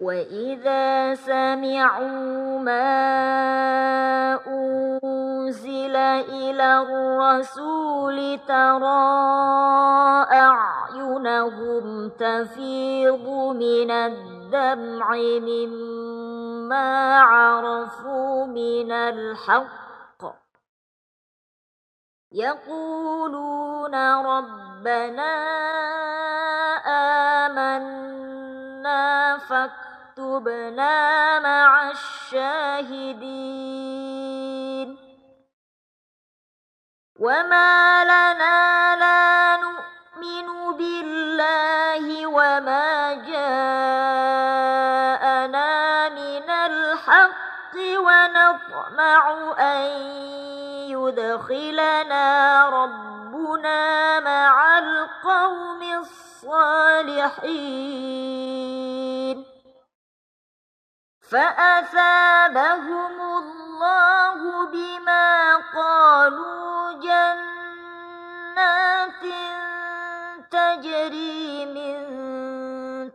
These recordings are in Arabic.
وإذا سمعوا ما أنزل إلى الرسول ترى أعينهم تفيض من الدمع مما عرفوا من الحق يقولون ربنا آمنا فاكتبنا مع الشاهدين وما لنا لا نؤمن بالله وما جاءنا من الحق ونطمع أن يدخلنا ربنا مع القوم الصالحين فأثابهم الله بما قالوا جنات تجري من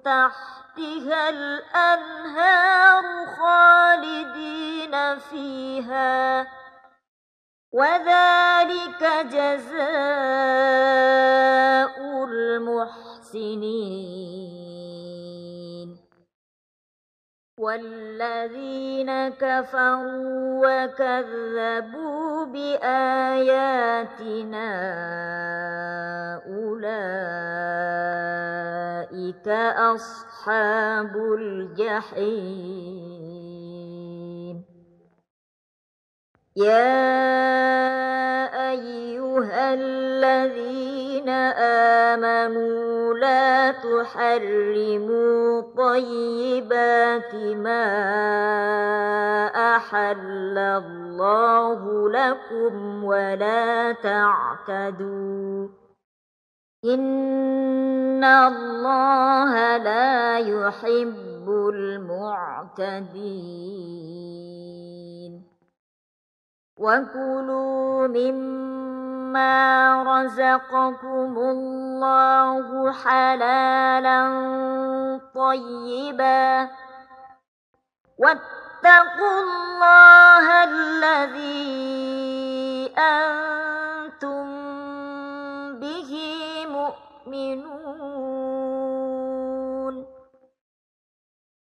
تحتها الأنهار خالدين فيها وذلك جزاء المحسنين والذين كفروا وكذبوا بآياتنا أولئك أصحاب الجحيم يا أيها الذين آمنوا لا تحرموا طيبات ما أحل الله لكم ولا تعتدوا إن الله لا يحب المعتدين وكلوا مما رزقكم الله حلالا طيبا واتقوا الله الذي أنتم به مؤمنون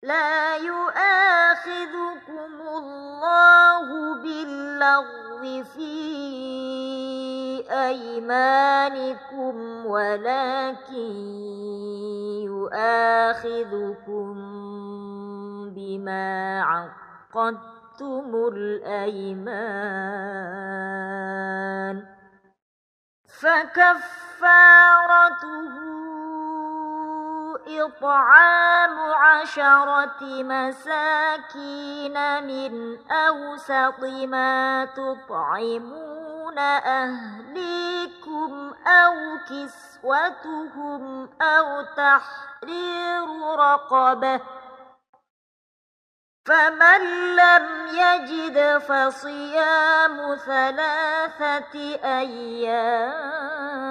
لا يؤاخذكم الله باللغو في أيمانكم ولكن يؤاخذكم بما عقدتم الأيمان فكفارته إطعام 10 مساكين من أوسط ما تطعمون أهليكم أو كسوتهم أو تحرير رقبة فمن لم يجد فصيام 3 أيام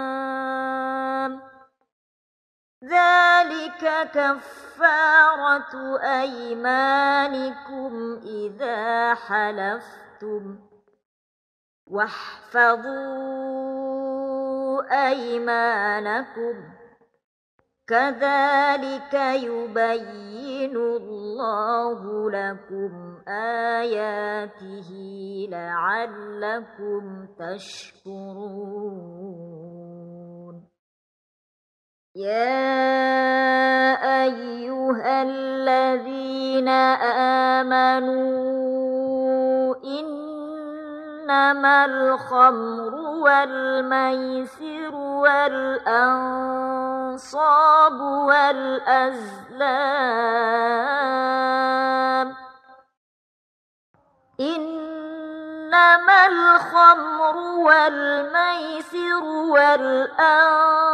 ذلك كفارة أيمانكم إذا حلفتم واحفظوا أيمانكم كذلك يبين الله لكم آياته لعلكم تشكرون يا أيها الذين آمنوا إنما الخمر والميسر والأنصاب والأزلام إنما الخمر والميسر والأنصاب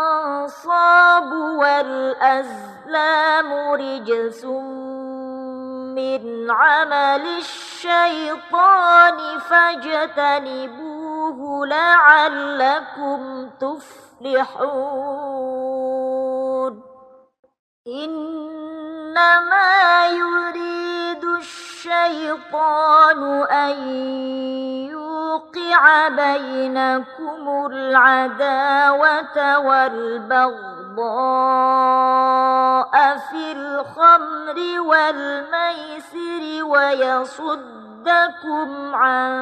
والأزلام رجس من عمل الشيطان فاجتنبوه لعلكم تفلحون إنما الشيطان أن يوقع بينكم العداوة والبغضاء في الخمر والميسر ويصدكم عن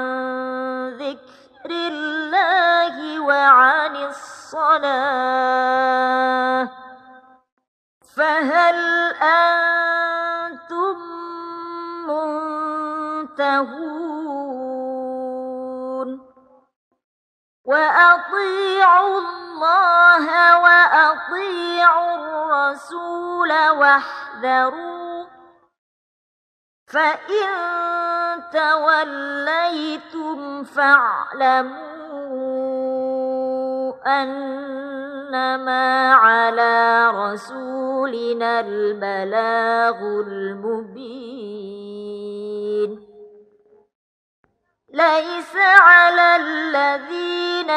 ذكر الله وعن الصلاة فهل أنتم منتهون وأطيعوا الله وأطيعوا الرسول واحذروا فإن توليتم فاعلموا أنما على رسولنا البلاغ المبين ليس على الذين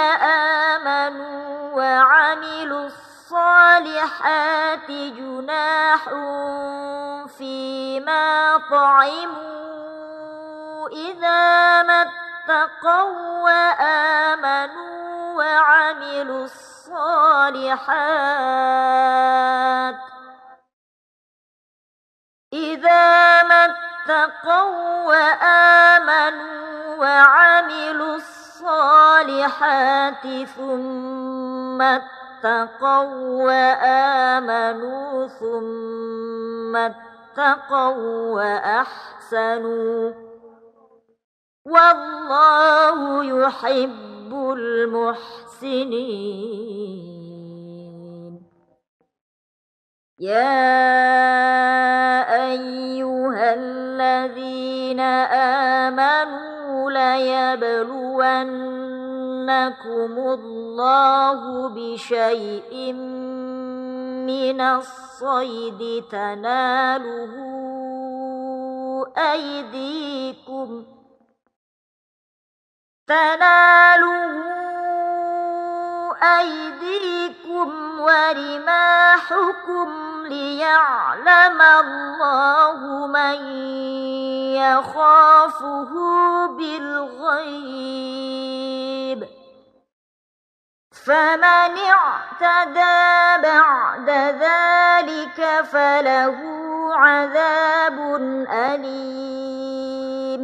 آمنوا وعملوا الصالحات جناح فيما طعموا إذا ما اتقوا وآمنوا وعملوا الصالحات إذا ما اتقوا وآمنوا وعملوا الصالحات ثم اتقوا وآمنوا ثم اتقوا وأحسنوا والله يحب المحسنين يا أيها الذين آمنوا ليبلونكم الله بشيء من الصيد تناله أيديكم ورماحكم ليعلم الله من يخافه بالغيب فمن اعتدى بعد ذلك فله عذاب أليم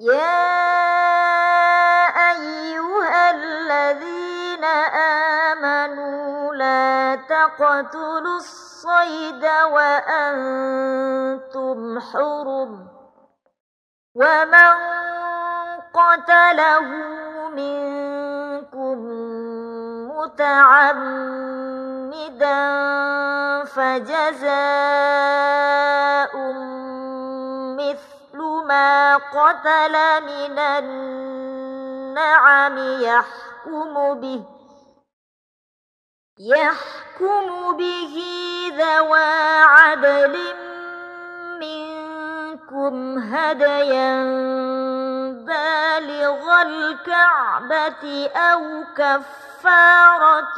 يا أيها الذين آمنوا لا تقتلوا الصيد وأنتم حرم ومن قتله منكم متعمدا فجزاء مثل ما قتل من النعم يحكم به ذوى عدل منكم هديا بالغ الكعبة أو كفارة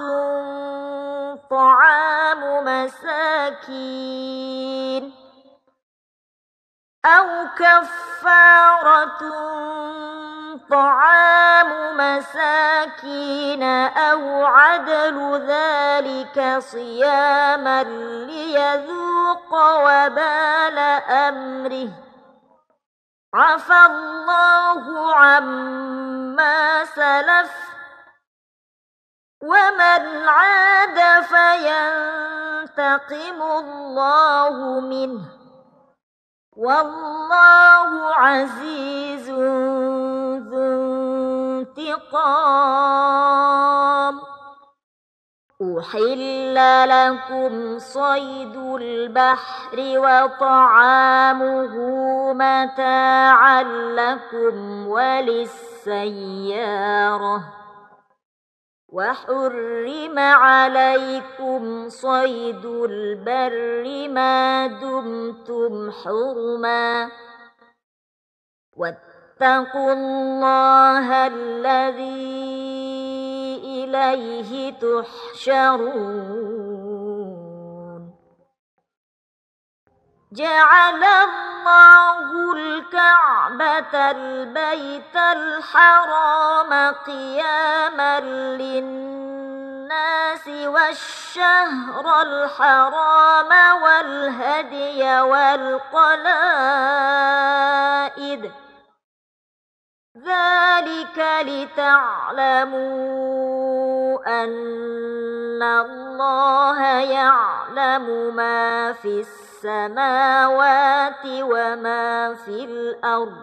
طعام مساكين أو عدل ذلك صياما ليذوق وبال أمره عفى الله عما سلف ومن عاد فينتقم الله منه والله عزيز ذو انتقام أحل لكم صيد البحر وطعامه متاعا لكم وللسيارة وحرم عليكم صيد البر ما دمتم حرما واتقوا الله الذي إليه تحشرون جعل الله الكعبة البيت الحرام قياما للناس والشهر الحرام والهدي والقلائد ذلك لتعلموا أن الله يعلم ما في السماوات وما في الأرض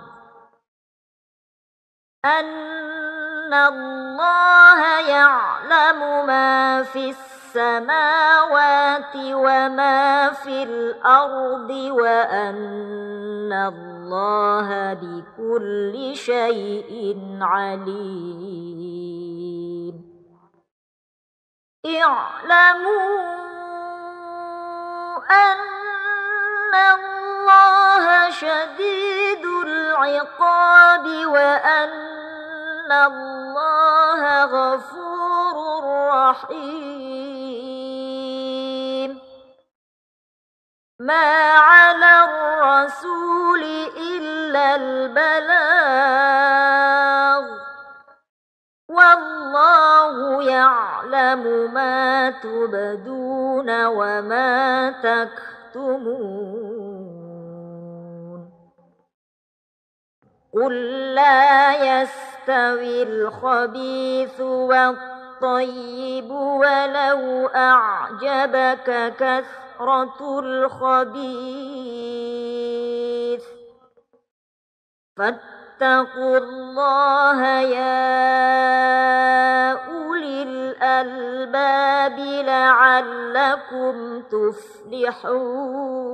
أن الله يعلم ما في السماوات وما في الأرض وأن الله بكل شيء عليم اعلموا أن الله شديد العقاب وأن الله غفور رحيم ما على الرسول إلا البلاغ والله يعلم ما تبدون وما تكتمون قل لا يستوي الخبيث والطيب ولو أعجبك كثرة الخبيث فاتقوا الله يا أولي الألباب لعلكم تفلحون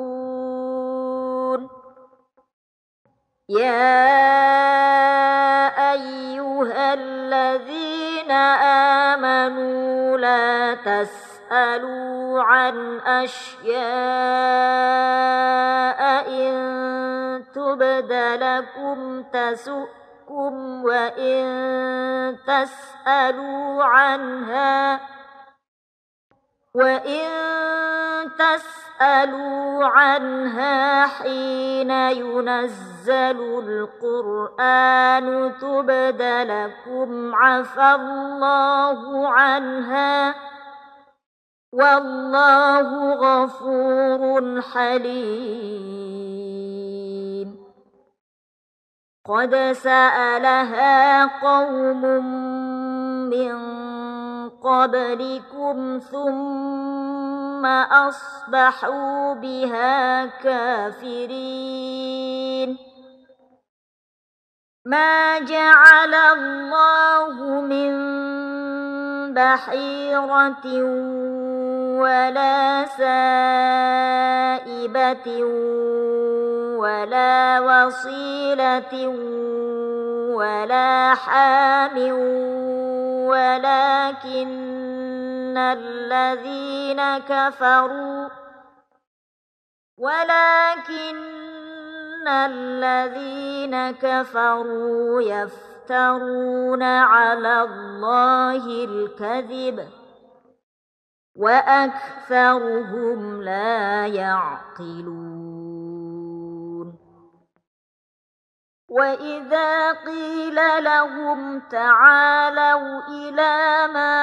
يا أيها الذين آمنوا لا تسألوا عن أشياء إن تبد لكم تسؤكم وإن تسألوا عنها حين ينزل القرآن تبد لكم عفى الله عنها والله غفور حليم قد سألها قوم من قبلكم ثم أصبحوا بها كافرين ما جعل الله من بحيرة ولا سائبة ولا وصيلة ولا حام ولكن الذين كفروا يفترون على الله الكذب وأكثرهم لا يعقلون وإذا قيل لهم تعالوا إلى ما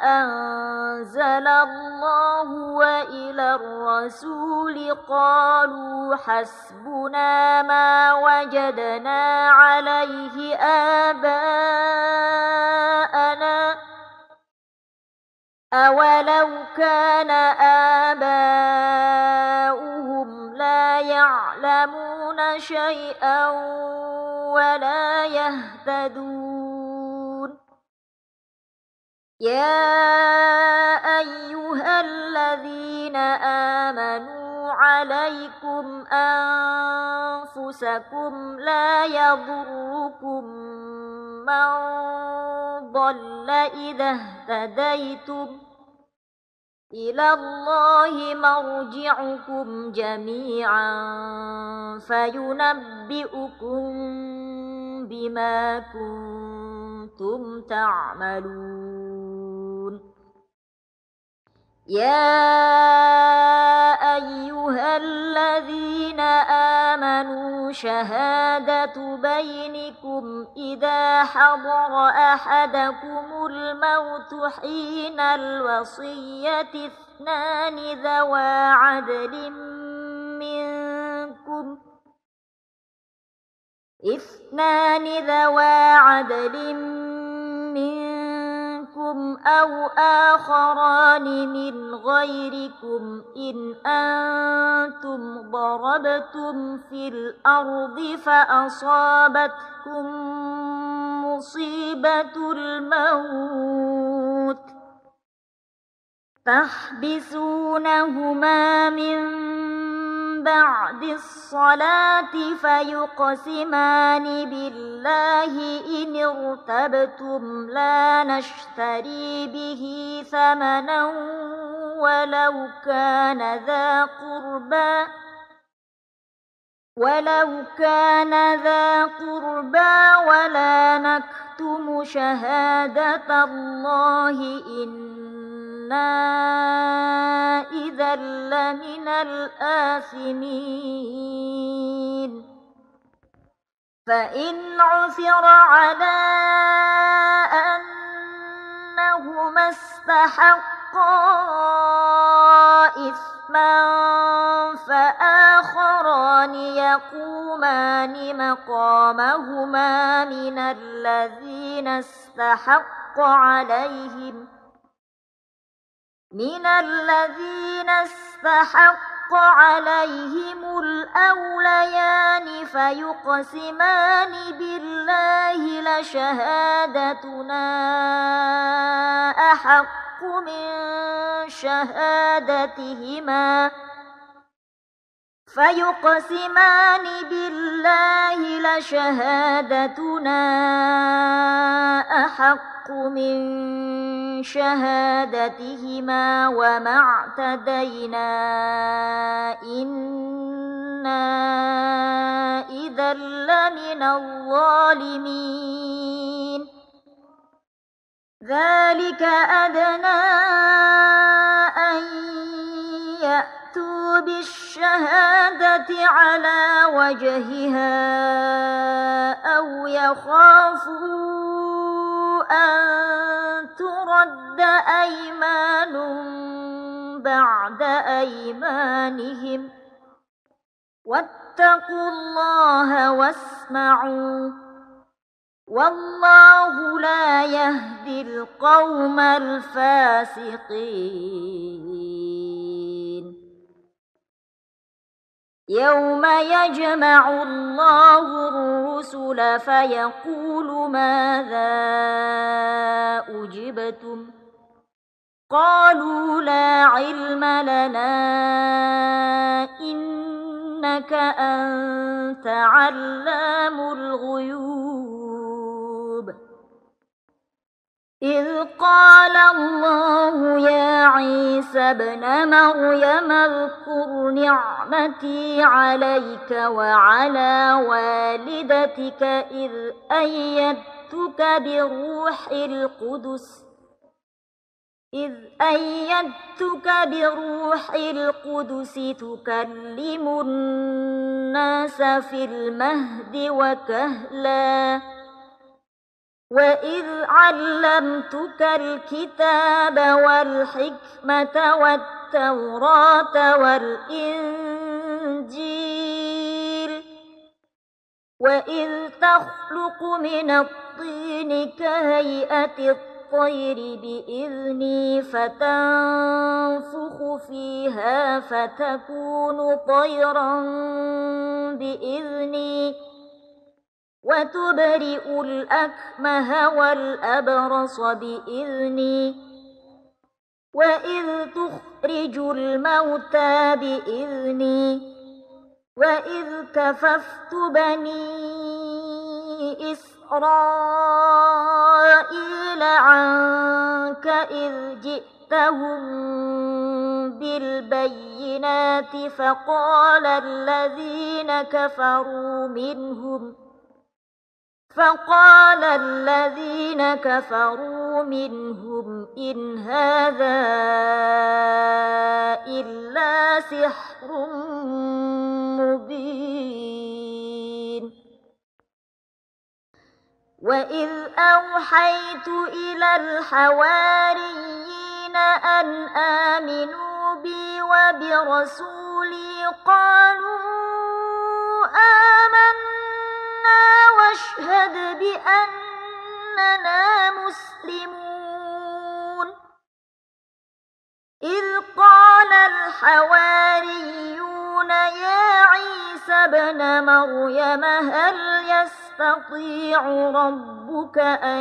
أنزل الله وإلى الرسول قالوا حسبنا ما وجدنا عليه آباءنا أولو كان آباؤهم لا يعلمون شيئا ولا يهتدون يا أيها الذين آمنوا عليكم أنفسكم لا يضركم من ضل إذا اهتديتم إلى الله مرجعكم جميعا فينبئكم بما كنتم تعملون يا أيها الذين آمنوا شهادة بينكم إذا حضر أحدكم الموت حين الوصية اثنان ذوى عدل منكم أو آخران من غيركم إن أنتم ضربتم في الأرض فأصابتكم مصيبة الموت تحبسونهما من بعد الصلاة فيقسمان بالله إن ارتبتم لا نشتري به ثمنا ولو كان ذا قربى ولا نكتم شهادة الله إنا إذا لمن الآثمين فإن عثر على أنهما استحقا إثما فآخران يقومان مقامهما من الذين استحق عليهم الأوليان فيقسمان بالله لشهادتنا أحق من شهادتهما وما اعتدينا إنا إذا لمن الظالمين ذلك أدنى أن يأتوا بالشهادة على وجهها أو يخافوا أن ترد أيمان بعد أيمانهم واتقوا الله واسمعوا والله لا يهدي القوم الفاسقين يوم يجمع الله الرسل فيقول ماذا أجبتم قالوا لا علم لنا إنك أنت علام الغيوب إذ قال الله يا عيسى ابن مريم اذكر نعمتي عليك وعلى والدتك إذ أيدتك بروح القدس تكلم الناس في المهد وكهلا وإذ علمتك الكتاب والحكمة والتوراة والإنجيل وإذ تخلق من الطين كهيئة الطير بإذني فتنفخ فيها فتكون طيرا بإذني وتبرئ الأكمه والأبرص بإذني وإذ تخرج الموتى بإذني وإذ كففت بني إسرائيل عنك إذ جئتهم بالبينات فقال الذين كفروا منهم إن هذا إلا سحر مبين. وإذ أوحيت إلى الحواريين أن آمنوا بي وبرسولي قالوا آمنا واشهد بأننا مسلمون. إذ قال الحواريون يا عيسى ابن مريم هل يستطيع ربك أن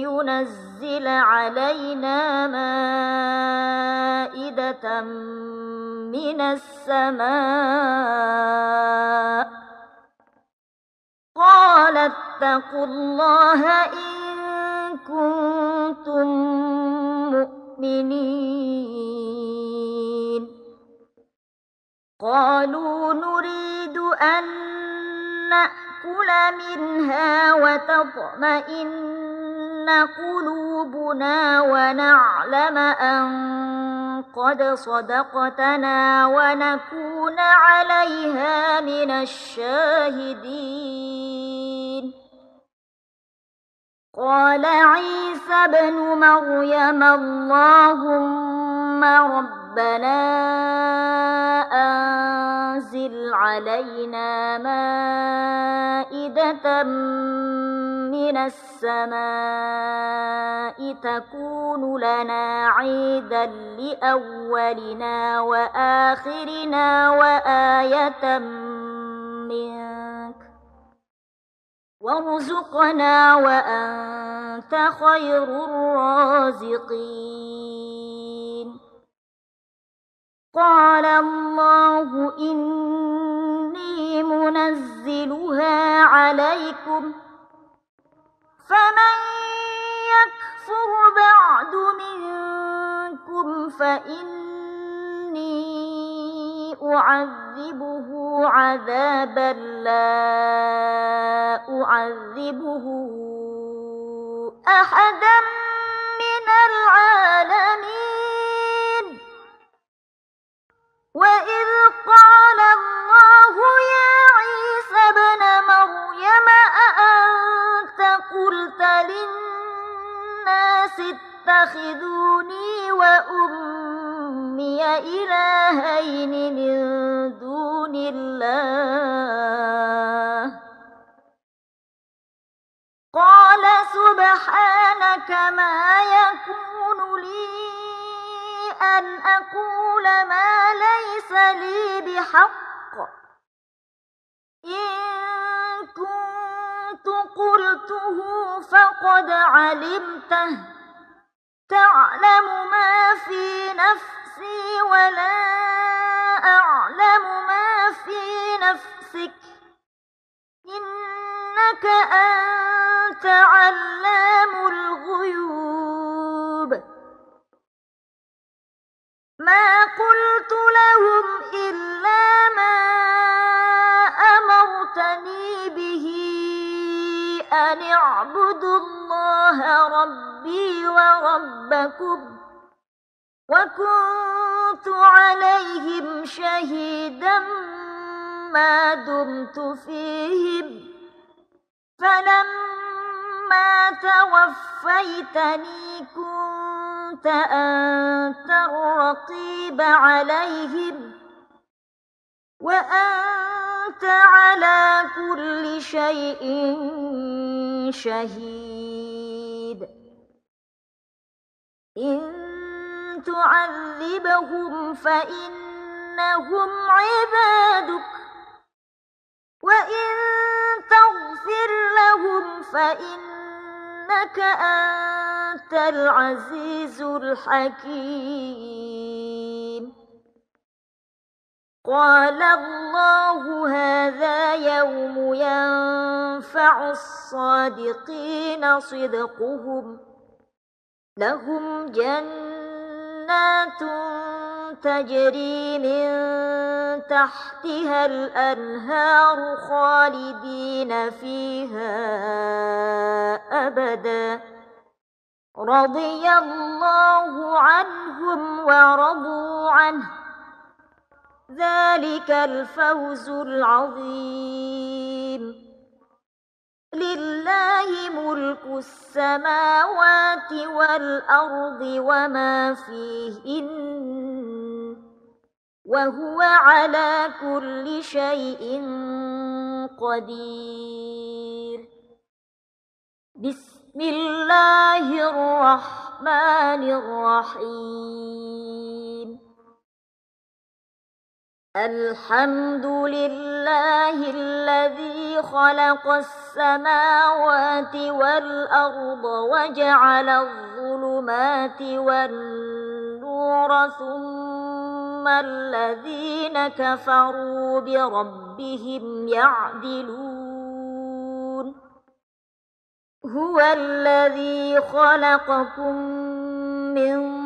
ينزل علينا مائدة من السماء؟ قال اتقوا الله إن كنتم مؤمنين. قالوا نريد أن نأكل منها وتطمئن قلوبنا ونعلم أن قد صدقتنا ونكون عليها من الشاهدين. قال عيسى ابن مريم اللهم ربنا أنزل علينا مائدة من السماء تكون لنا عيدا لأولنا وآخرنا وآية منك وارزقنا وأنت خير الرازقين. قال الله إني منزلها عليكم فمن يكفر بعد منكم فإني أعذبه عذابا لا أعذبه أحدا من العالمين. وإذ قال الله يا عيسى ابن مريم أأنت قلت للناس اتخذوني وأمي إلهين من دون الله؟ قال سبحانك ما يكون لي أن أقول ما ليس لي بحق. إن كنت قلته فقد علمته تعلم ما في نفسي ولا أعلم ما في نفسك إنك أنت علام الغيوب. ما قلت لهم إلا ما أمرتني به أن اعبدوا الله ربي وربكم وكنت عليهم شهيدا ما دمت فيهم. فلما توفيتني كنت أنت الرقيب عليهم وأنت على كل شيء شهيد. إن تعذبهم فإنهم عبادك وإن تغفر لهم فإنك أنت العزيز الحكيم. قال الله هذا يوم ينفع الصادقين صدقهم لهم جنات تجري من تحتها الأنهار خالدين فيها أبدا رضي الله عنهم ورضوا عنه ذلك الفوز العظيم لله ملك السماوات والأرض وما فيهن وهو على كل شيء قدير بسم الله الرحمن الرحيم الحمد لله الذي خلق السماوات والأرض وجعل الظلمات والنور ثم الذين كفروا بربهم يعدلون هو الذي خلقكم من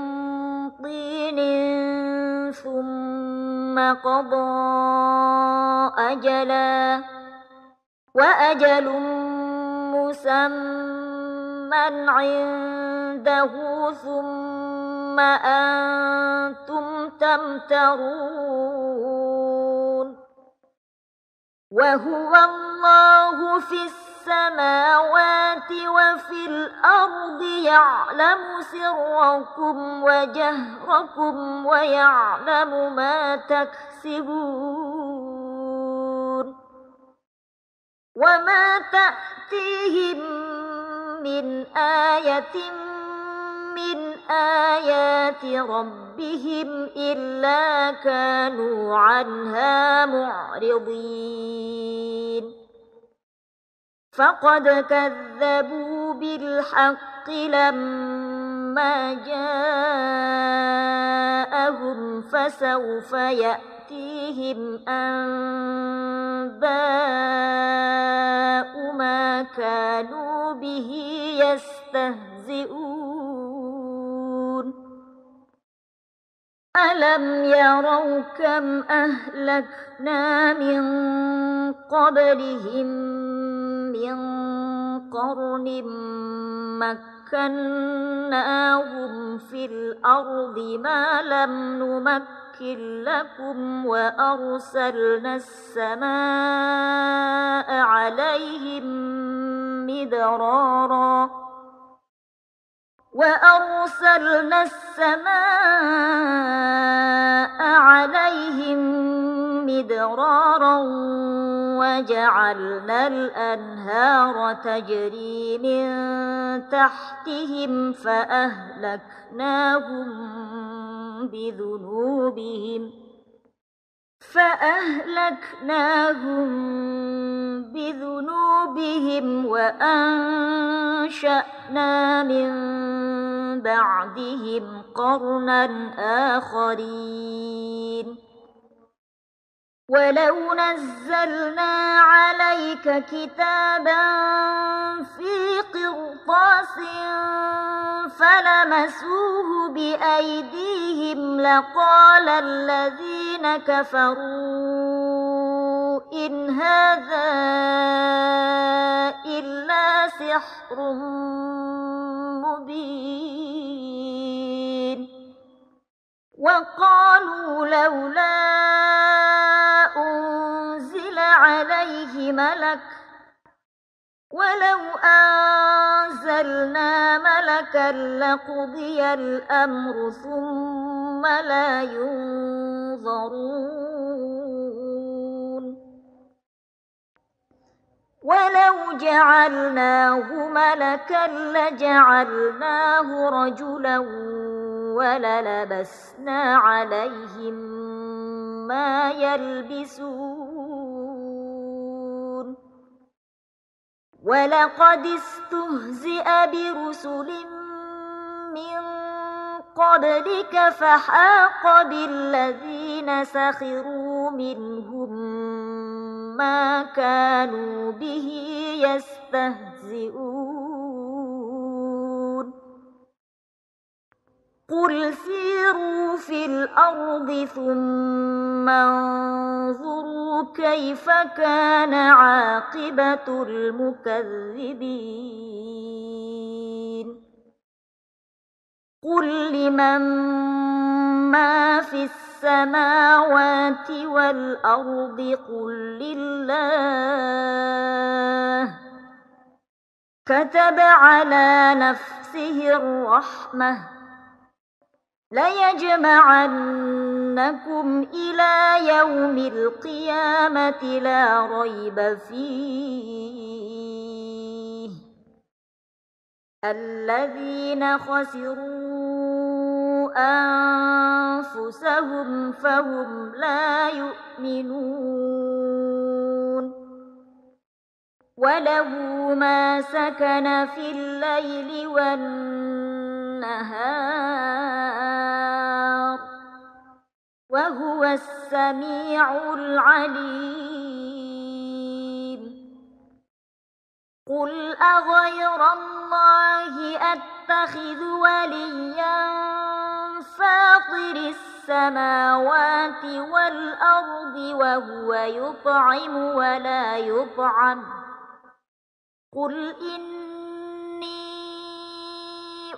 طين ثم قضى أجلا وأجل مسمى عنده ثم أنتم تمترون وهو الله في السماوات وفي الأرض يعلم سركم وجهركم ويعلم ما تكسبون وما تأتيهم من آية من آيات ربهم إلا كانوا عنها معرضين فقد كذبوا بالحق لما جاءهم فسوف يأتيهم أنباء ما كانوا به يستهزئون ألم يروا كم أهلكنا من قبلهم من قرن مكناهم في الأرض ما لم نمكن لكم وأرسلنا السماء عليهم مدرارا وجعلنا الأنهار تجري من تحتهم فأهلكناهم بذنوبهم وأنشأنا من بعدهم قرنا آخرين ولو نزلنا عليك كتابا في قرطاس فلمسوه بأيديهم لقال الذين كفروا إن هذا إلا سحر مبين وقالوا لولا أنزل عليه ملك ولو أنزلنا ملكا لقضي الأمر ثم لا ينظرون ولو جعلناه ملكا لجعلناه رجلا وللبسنا عليهم ما يلبسون ولقد استهزئ برسل من قبلك فحاق بالذين سخروا منهم ما كانوا به يستهزئون قل سيروا في الأرض ثم كيف كان عاقبة المكذبين قل لمن ما في السماوات والأرض قل لله كتب على نفسه الرحمة ليجمعنكم إلى يوم القيامة لا ريب فيه الذين خسروا أنفسهم فهم لا يؤمنون وله ما سكن في الليل والنهار وهو السميع العليم قل أغير الله أتخذ وليا فاطر السماوات والأرض وهو يطعم ولا يطعم قل إني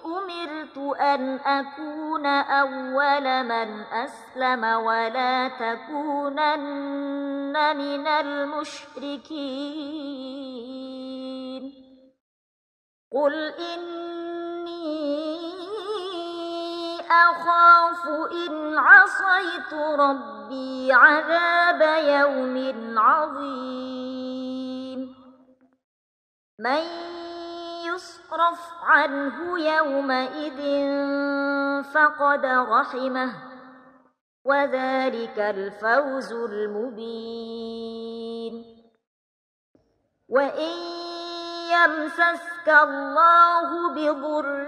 أمرت أن أكون أول من أسلم ولا تكونن من المشركين قل إني أخاف إن عصيت ربي عذاب يوم عظيم من يصرف عنه يومئذ فقد رحمه وذلك الفوز المبين وإن يمسسك الله بضر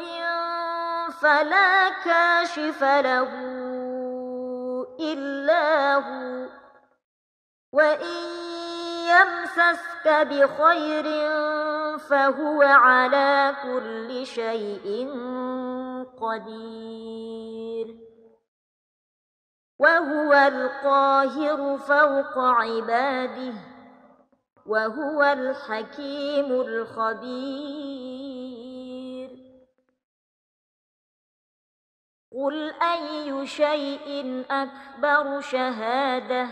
فلا كاشف له إلا هو وإن يمسسك بخير فهو على كل شيء قدير وهو القاهر فوق عباده وهو الحكيم الخبير قل أي شيء أكبر شهادة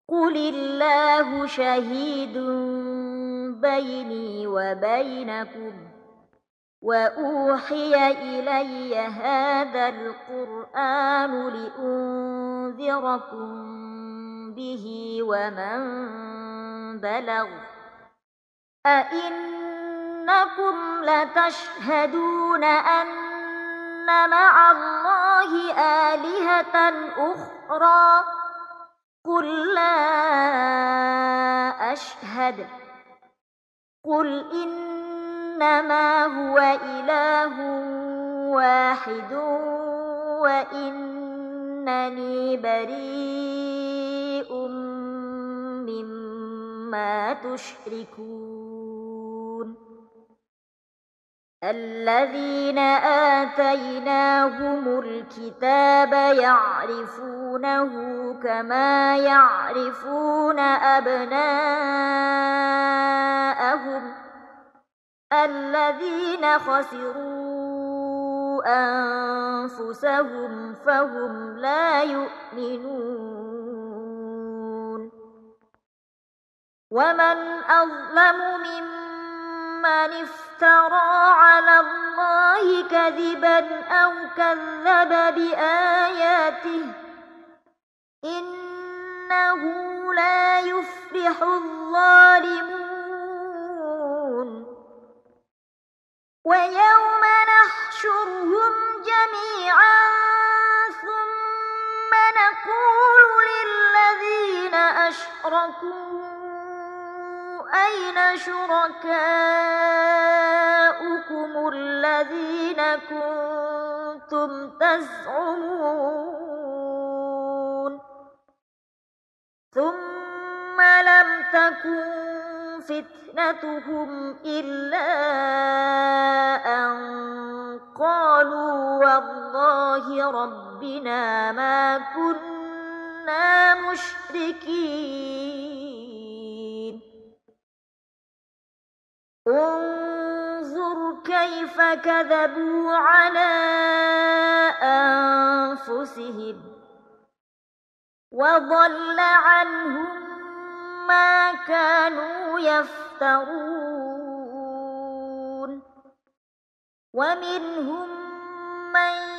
قل الله شهيد بيني وبينكم وأوحي إلي هذا القرآن لأنذركم به ومن بلغ أئنكم لتشهدون أن مع الله آلهة أخرى قل لا أشهد قل إنما هو إله واحد وإنني بريء مما تشركون الذين آتيناهم الكتاب يعرفونه كما يعرفون أبناءهم الذين خسروا أنفسهم فهم لا يؤمنون ومن أظلم ممن افترى على الله كذبا أو كذب بآياته إنه لا يفلح الظالمون ويوم نحشرهم جميعا ثم نقول للذين أشركوا أين شركاؤكم الذين كنتم تزعمون ثم لم تكن فتنتهم إلا أن قالوا والله ربنا ما كنا كنا مشركين انظر كيف كذبوا على أنفسهم وضل عنهم ما كانوا يفترون ومنهم من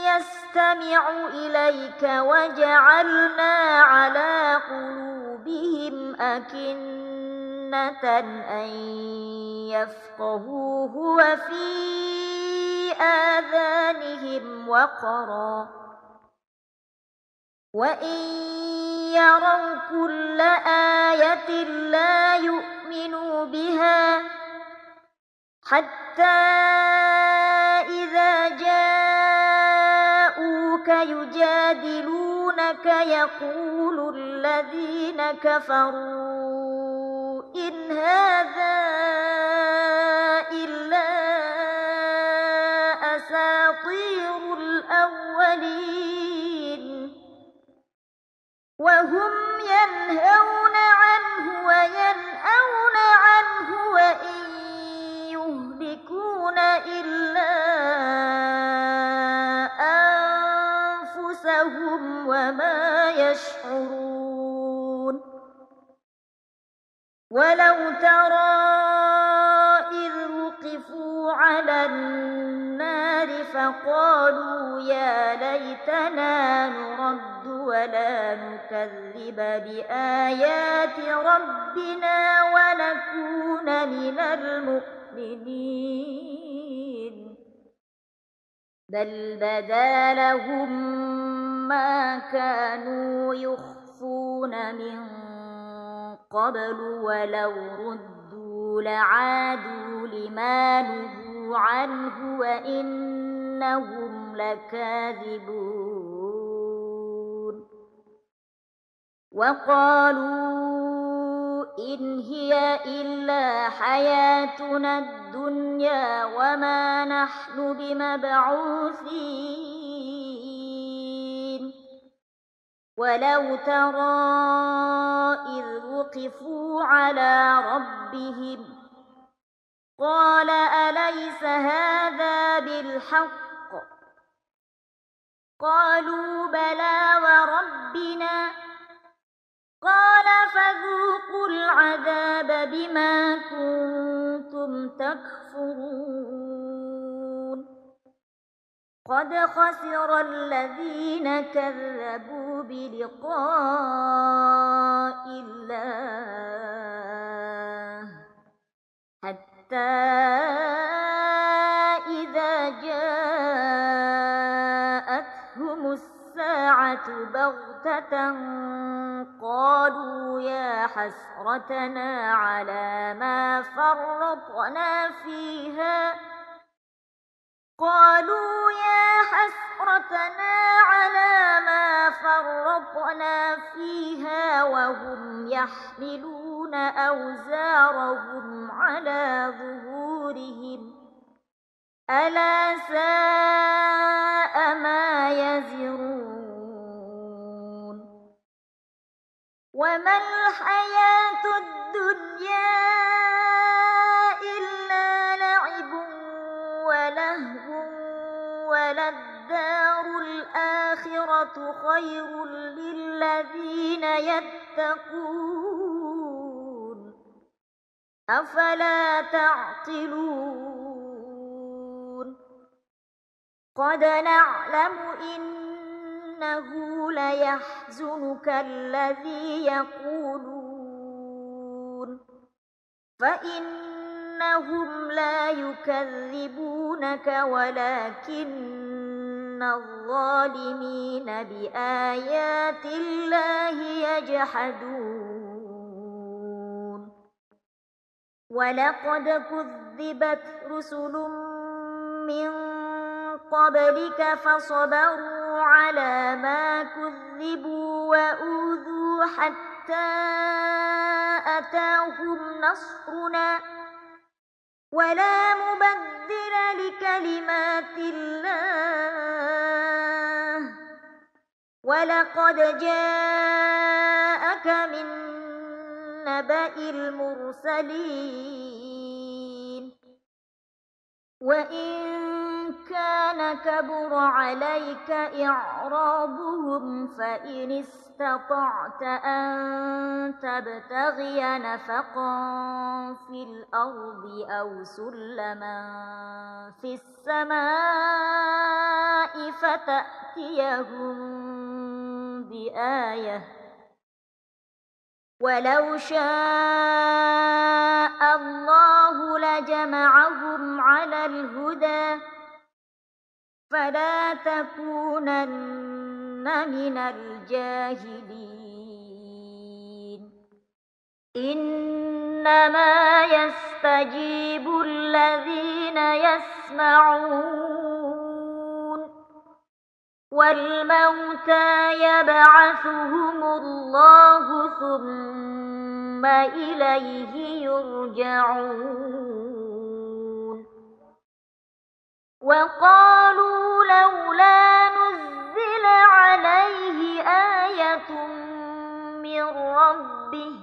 يستمع إليك وجعلنا على قلوبهم أكنة أن يفقهوه وفي آذانهم وقرا وإن يروا كل آية لا يؤمنوا بها حتى إذا جاءوك يجادلونك يقول الذين كفروا إن هذا إلا أساطير الأولين وهم ينهون عنه وينأون عنه وإن يهلكون إلا أنفسهم وما يشعرون ولو ترى إذ وقفوا على النار فقالوا يا ليتنا نرد ولا نكذب بآيات ربنا ونكون من المؤمنين بل بدا لهم ما كانوا يخفون من قبل ولو ردوا لعادوا لما نهوا عنه وإنهم لكاذبون وقالوا إن هي إلا حياتنا الدنيا وما نحن بمبعوثين ولو ترى إذ وقفوا على ربهم قال أليس هذا بالحق قالوا بلى وربنا قال فذوقوا العذاب بما كنتم تكفرون قد خسر الذين كذبوا بلقاء الله حتى إذا جاءتهم الساعة بغتة قالوا يا حسرتنا على ما فرطنا فيها وهم يحملون أوزارهم على ظهورهم ألا ساء ما يزرون وما الحياة الدنيا إلا لعب ولهو وللدار الآخرة خير للذين يتقون أفلا تعقلون قد نعلم إنه ليحزنك الذي يقولون فإنهم لا يكذبونك ولكن الظالمين بآيات الله يجحدون ولقد كذبت رسل من قبلك فصبروا على ما كذبوا وأوذوا حتى أتاهم نصرنا ولا مبدل لكلمات الله ولقد جاءك من نبأ المرسلين وإن كان كبر عليك إعراضهم فإن استطعت أن تبتغي نفقا في الأرض أو سلما في السماء فتأتيهم بآية ولو شاء الله لجمعهم على الهدى فلا تكونن من الجاهلين إنما يستجيب الذين يسمعون والموتى يبعثهم الله ثم إليه يرجعون وقالوا لولا نزل عليه آية من ربه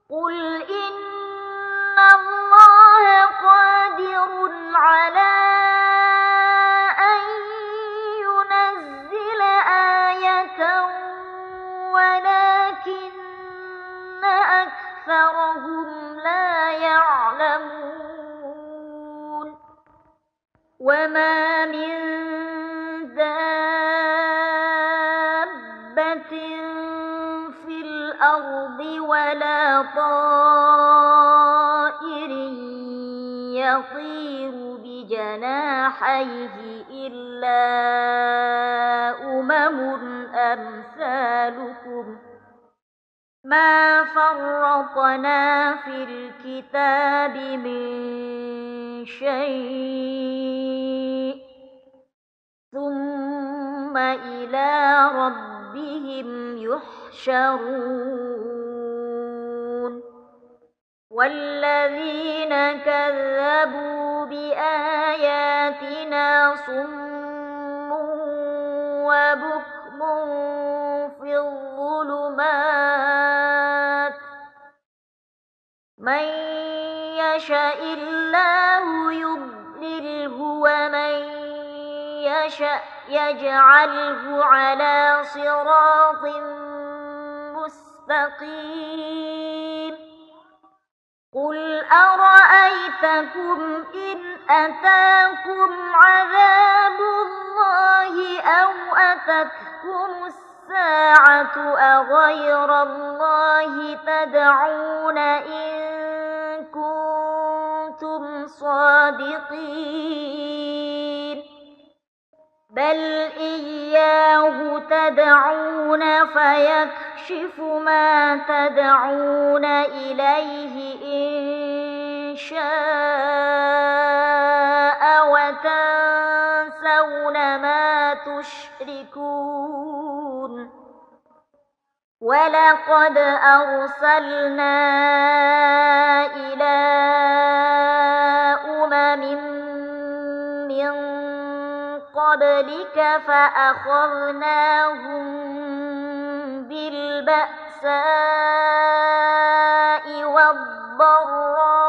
قل إن الله قادر على أن ينزل آية ولكن أكثرهم لا يعلمون وما من دابة في الأرض ولا طائر يطير بجناحيه إلا أمثالكم ما فرطنا في الكتاب من شيء ثم إلى ربهم يحشرون والذين كذبوا بآياتنا صم وبكم في الظلمات من يشاء الله يضلله ومن يشاء يجعله على صراط مستقيم قل أرأيتكم إن أتاكم عذاب الله أو أتتكم الساعة أغير الله تدعون إن كنتم صادقين بل إياه تدعون فيكشف ما تدعون إليه إن شاء وتنسون ما تشركون ولقد أرسلنا إلى أمم من قبلك فأخذناهم بالبأساء والضراء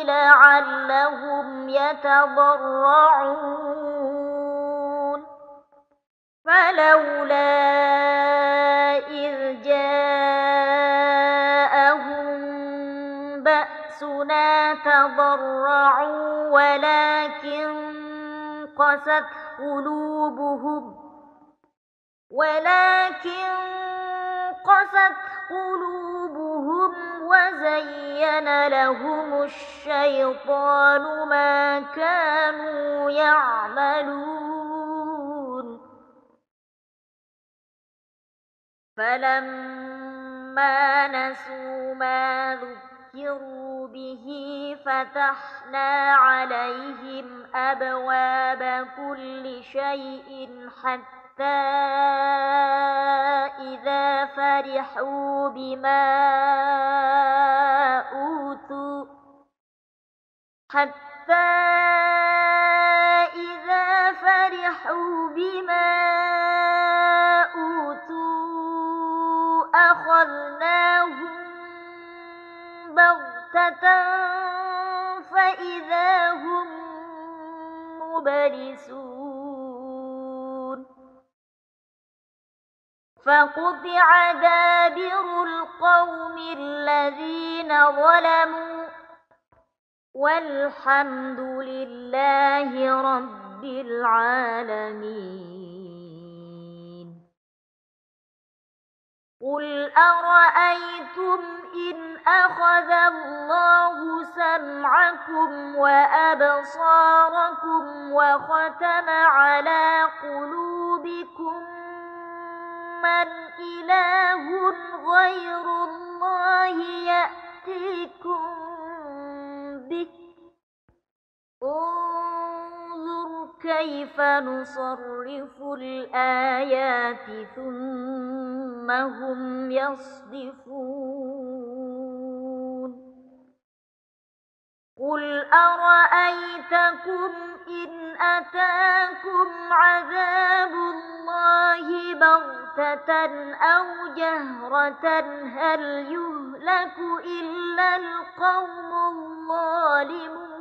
لعلهم يتضرعون فلولا إذ جاءهم بأسنا تضرعوا ولكن قست قلوبهم وزين لهم الشيطان ما كانوا يعملون فلما نسوا ما ذكروا به فتحنا عليهم أبواب كل شيء حتى إذا فرحوا بما مبلسون فقطع دابر القوم الذين ظلموا والحمد لله رب العالمين. قل أرأيتم إن أخذ الله سمعكم وأبصاركم وختم على قلوبكم من إله غير الله يأتيكم به انظر كيف نصرف الآيات ثم هم يصدفون قل أرأيتكم إن أتاكم عذاب الله بغتة أو جهرة هل يهلك إلا القوم الظالمون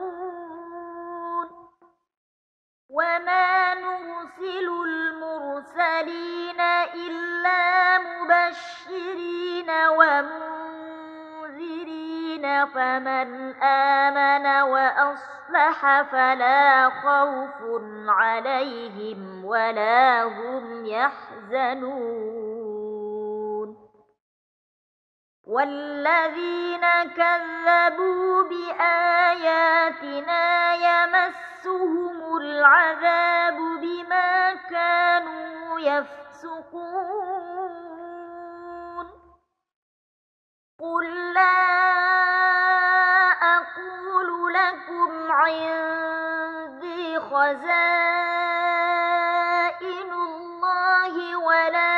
وما نرسل المرسلين إلا مبشرين ومنذرين فمن آمن وأصلح فلا خوف عليهم ولا هم يحزنون والذين كذبوا بآياتنا يمسهم العذاب بما كانوا يفسقون قل لا أقول لكم عندي خزائن الله ولا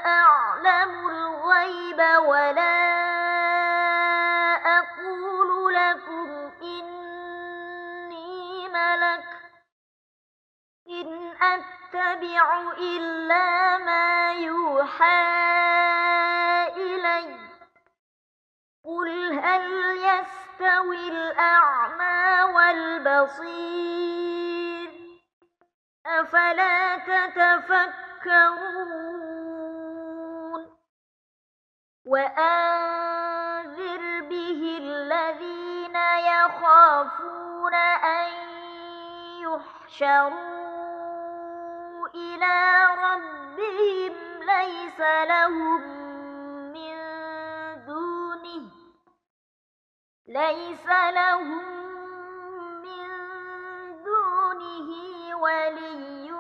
أعلم الغيب ولا أقول لكم إني ملك إن أتبع إلا ما يوحى إلي قل هل يستوي الأعمى والبصير أفلا تتفكرون وأنذر به الذين يخافون أن يحشروا إلى ربهم ليس لهم من دونه ولي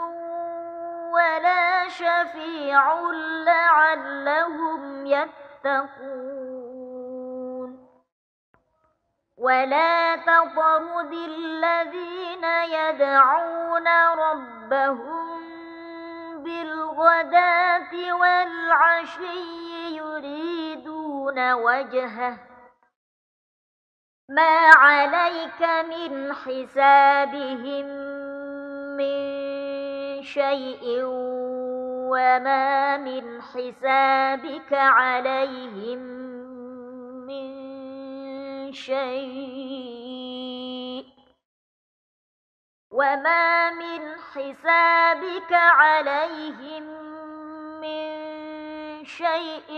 ولا شفيع لعلهم يتقون ولا تطرد الذين يدعون ربهم بالغداة والعشي يريدون وجهه ما عليك من حسابهم من شيء وما من حسابك عليهم من شيء وما من حسابك عليهم من شيء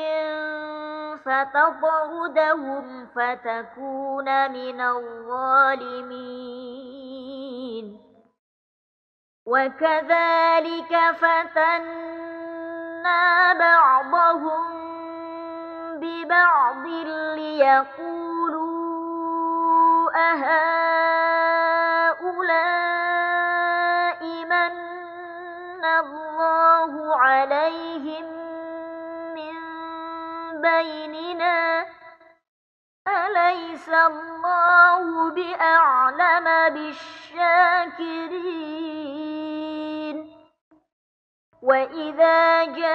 فتطردهم فتكون من الظالمين وكذلك فتنا بعضهم ببعض ليقولوا أهؤلاء من الله عليهم من بيننا أليس الله بأعلم بالشاكرين وإذا جاءك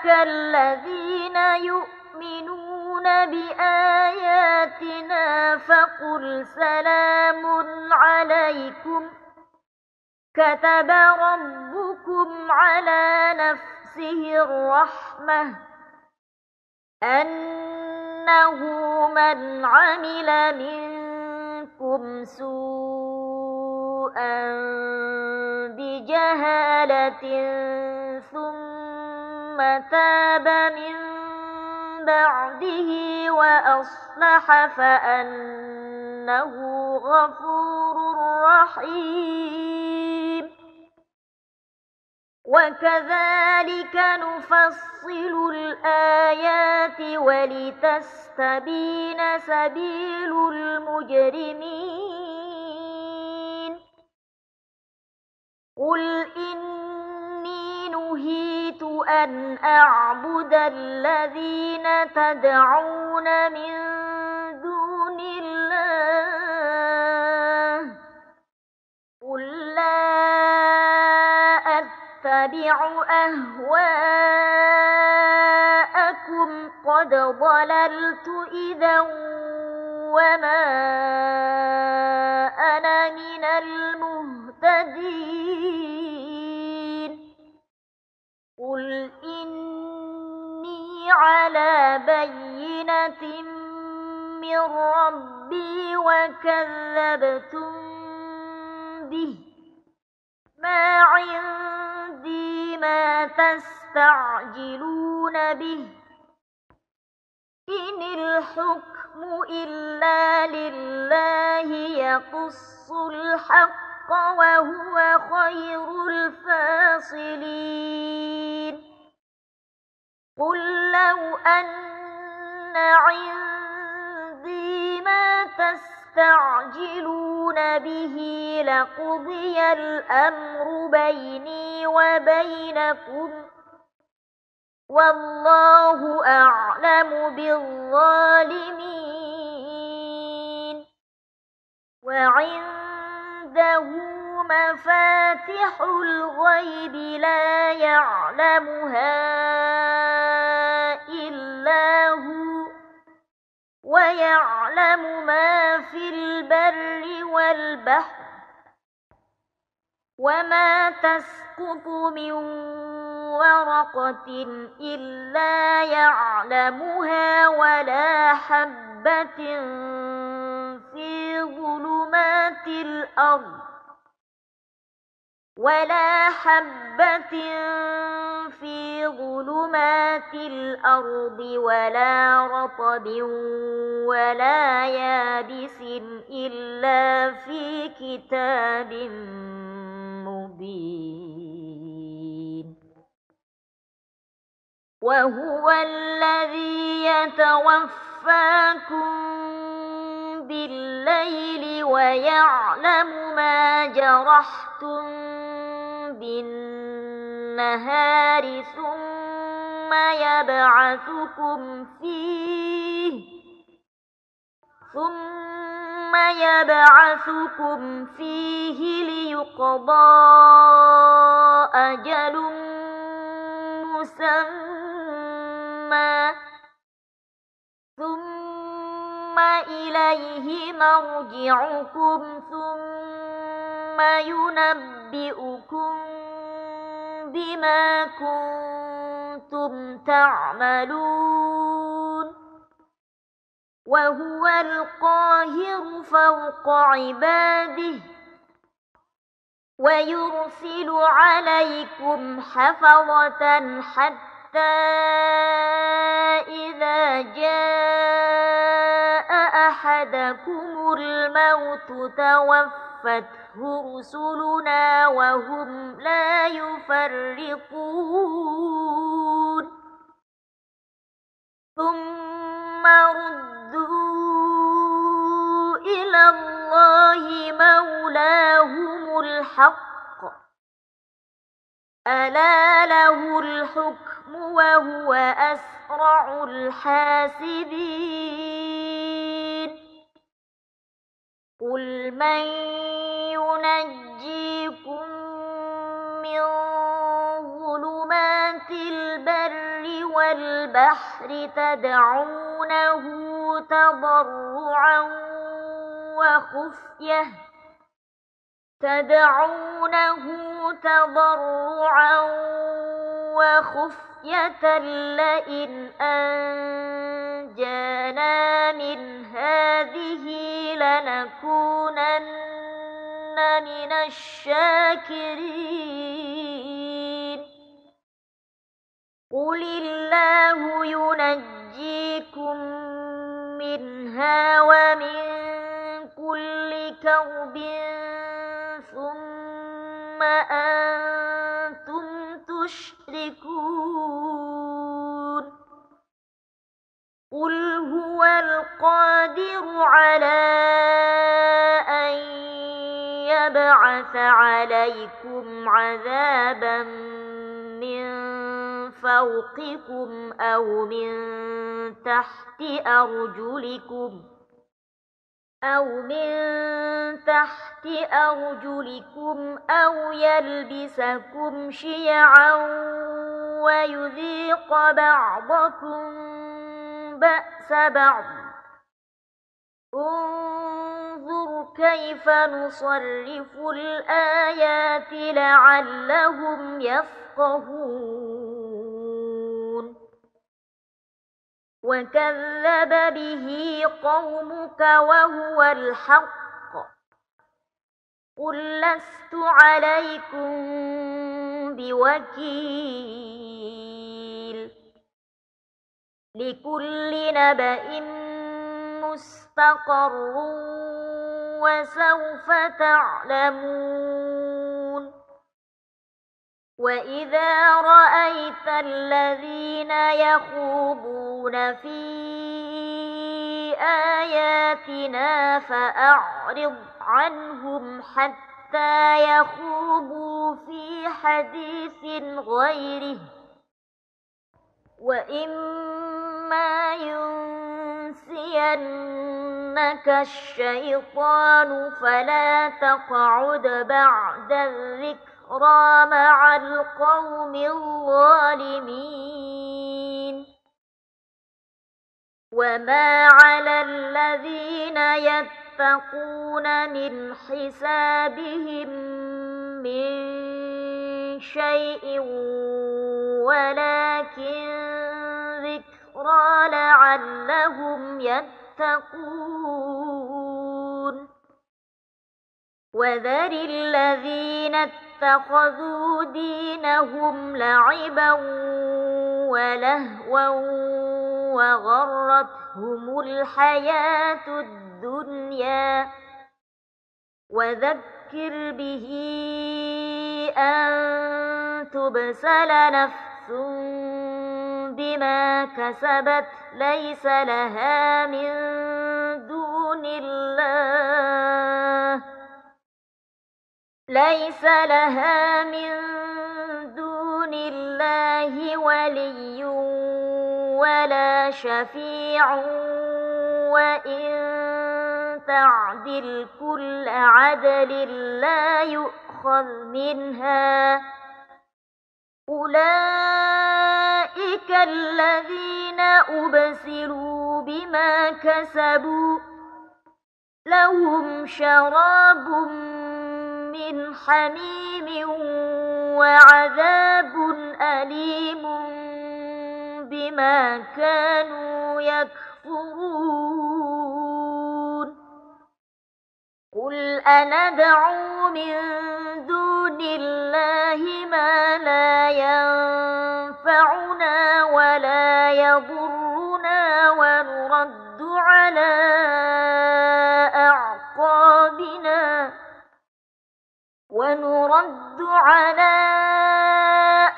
الذين يؤمنون بآياتنا فقل سلام عليكم كتب ربكم على نفسه الرحمة أنه من عمل منكم منكم سوءا بجهالة ثم تاب من بعده وأصلح فأنه غفور رحيم. وكذلك نفصل الآيات ولتستبين سبيل المجرمين. قل إني نهيت أن أعبد الذين تدعون من دون الله قل لا أتبع أهواءكم قد ضللت إذا وما أنا من المهتدين. قل إني على بينة من ربي وكذبتم به ما عندي ما تستعجلون به إن الحكم إلا لله يقص الحق وهو خير الفاصلين. قل لو أن عندي ما تستعجلون به لقضي الأمر بيني وبينكم والله أعلم بالظالمين. وعنده مفاتح الغيب لا يعلمها إلا هو ويعلم ما في البر والبحر وما تسقط من ورقة إلا يعلمها ولا حبة في ظلمات الأرض ولا رطب ولا يابس إلا في كتاب مبين. وهو الذي يتوفاكم بالليل ويعلم ما جرحتم بالنهار ثم يبعثكم فيه ليقضى أجل مسمى ثم إليه مرجعكم ثم ينبئكم بما كنتم تعملون. وهو القاهر فوق عباده ويرسل عليكم حفظة حتى إذا جاء أحدكم الموت توفته رسلنا وهم لا يفرطون. ثم ردوا إلى الله مولاهم الحق ألا له الحكم وهو أسرع الحاسبين. قل من ينجيكم من ظلمات البر والبحر تدعونه تضرعا وخفية لئن أنجانا من هذه لنكونن من الشاكرين قل الله ينجيكم منها ومن كل كرب ثم أنتم تشركون قل هو القادر على أن يبعث عليكم عذابا من فوقكم أو من تحت أرجلكم أو يلبسكم شيعا ويذيق بعضكم بأس بعض انظر كيف نصرف الآيات لعلهم يفقهون وكذب به قومك وهو الحق قل لست عليكم بوكيل لكل نبأ مستقر وسوف تعلمون وإذا رأيت الذين يخوضون في آياتنا فأعرض عنهم حتى يخوضوا في حديث غيره وإما ينسينك الشيطان فلا تقعد بعد الذكرى مع القوم الظالمين وما على الذين يتقون من حسابهم من شيء ولكن ذكرى لعلهم يتقون وذر الذين اتخذوا دينهم لعبا ولهوا وغرتهم الحياة الدنيا وذكر به أن تبسل نفس بما كسبت ليس لها من دون الله ولي ولا شفيع وإن تعدل كل عدل لا يؤخذ منها أولئك الذين أبسلوا بما كسبوا لهم شراب من حميم وعذاب أليم بما كانوا يكفرون قل أندعو من دون الله ما لا ينفعنا ولا يضرنا ونرد على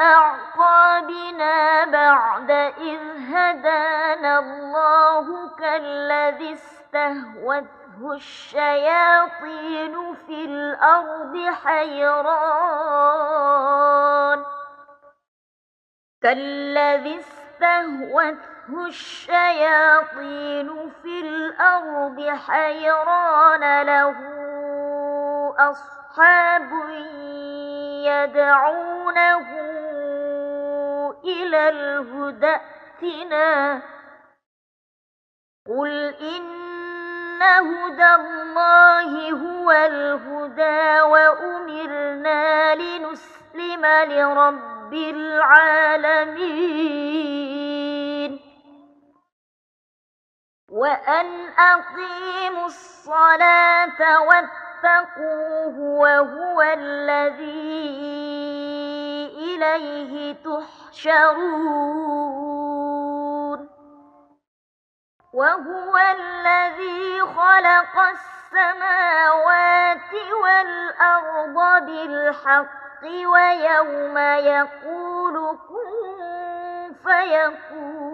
أعقابنا بعد إذ هدانا الله كالذي استهوته الشياطين في الأرض حيران له أصحاب يدعونه إلى الهدى ائتنا قل إن هدى الله هو الهدى وأمرنا لنسلم لرب العالمين وأن أقيموا الصلاة واتقوه وهو الذي إليه تحشرون وهو الذي خلق السماوات والأرض بالحق ويوم يقول كن فيكون